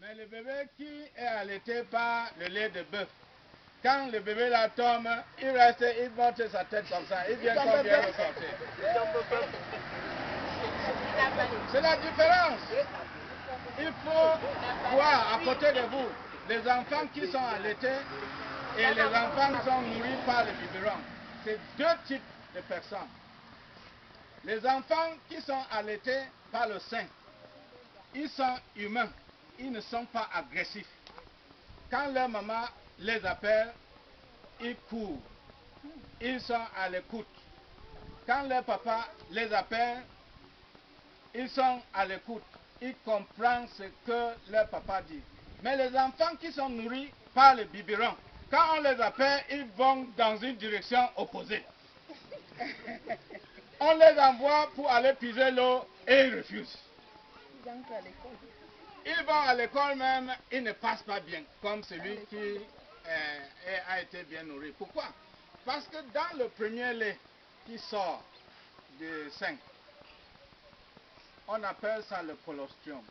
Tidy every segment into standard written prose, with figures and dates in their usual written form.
Mais le bébé qui est allaité par le lait de bœuf, quand le bébé la tombe, il reste, il monte sa tête comme ça, il vient comme bien le sortir. C'est la différence. Il faut voir à côté de vous les enfants qui sont allaités et les enfants qui sont nourris par le biberon. C'est deux types de personnes. Les enfants qui sont allaités par le sein, ils sont humains, ils ne sont pas agressifs. Quand leur maman les appelle, ils courent, ils sont à l'écoute. Quand leur papa les appelle, ils sont à l'écoute, ils comprennent ce que leur papa dit. Mais les enfants qui sont nourris par le biberon, quand on les appelle, ils vont dans une direction opposée. On les envoie pour aller puiser l'eau et ils refusent. Ils vont à l'école même, ils ne passent pas bien, comme celui qui a été bien nourri. Pourquoi? Parce que dans le premier lait qui sort du sein, on appelle ça le colostrum.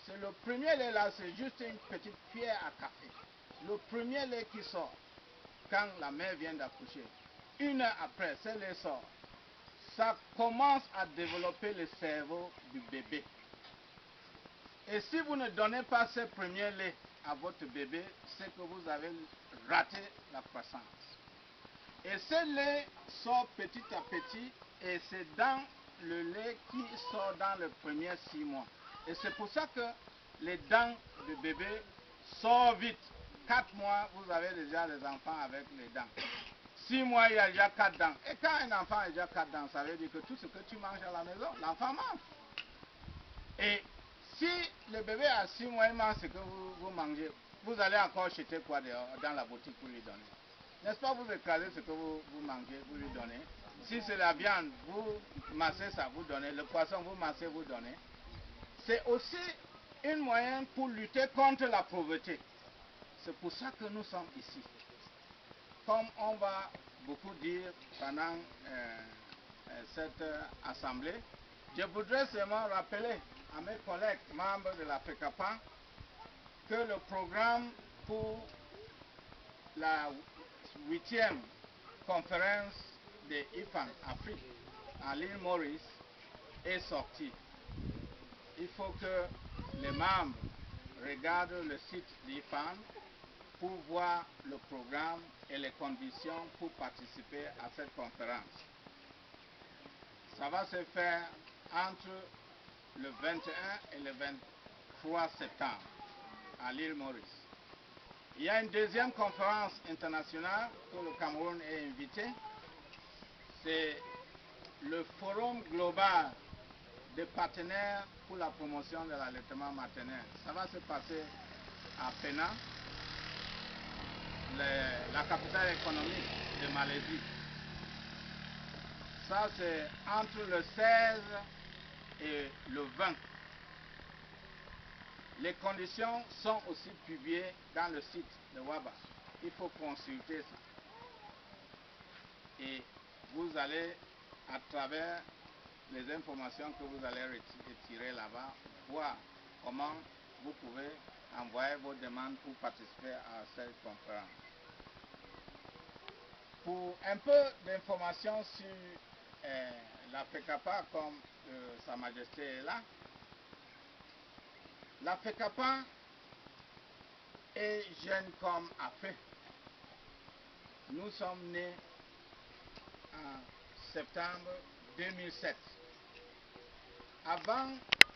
C'est le premier lait là, c'est juste une petite cuillère à café. Le premier lait qui sort, quand la mère vient d'accoucher, 1 heure après, ce lait sort. Ça commence à développer le cerveau du bébé. Et si vous ne donnez pas ce premier lait à votre bébé, c'est que vous avez raté la croissance. Et ce lait sort petit à petit et c'est dans le lait qui sort dans les premiers 6 mois. Et c'est pour ça que les dents du bébé sortent vite. 4 mois, vous avez déjà les enfants avec les dents. 6 mois, il y a déjà 4 dents. Et quand un enfant a déjà 4 dents, ça veut dire que tout ce que tu manges à la maison, l'enfant mange. Et si le bébé a 6 mois, il mange ce que vous mangez, vous allez encore acheter quoi dehors, dans la boutique pour lui donner. N'est-ce pas, vous écrasez ce que vous mangez, vous lui donnez. Si c'est la viande, vous massez ça, vous donnez. Le poisson, vous massez, vous donnez. C'est aussi un moyen pour lutter contre la pauvreté. C'est pour ça que nous sommes ici. Comme on va beaucoup dire pendant cette assemblée, je voudrais seulement rappeler à mes collègues membres de la FECAPA que le programme pour la 8e conférence de IFAN Afrique à l'île Maurice est sorti. Il faut que les membres regardent le site d'IFAN pour voir le programme et les conditions pour participer à cette conférence. Ça va se faire entre le 21 et le 23 septembre à l'île Maurice. Il y a une deuxième conférence internationale que le Cameroun est invité. C'est le Forum global des partenaires pour la promotion de l'allaitement maternel. Ça va se passer à Penang, la capitale économique de Malaisie. Ça, c'est entre le 16 et le 20. Les conditions sont aussi publiées dans le site de WABA. Il faut consulter ça. Et vous allez, à travers les informations que vous allez retirer là-bas, voir comment vous pouvez envoyer vos demandes pour participer à cette conférence. Pour un peu d'informations sur la FECAPA, comme Sa Majesté est là, la FECAPA est jeune comme Afé. Nous sommes nés en septembre 2007. Avant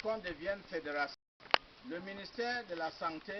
qu'on devienne fédération, le ministère de la Santé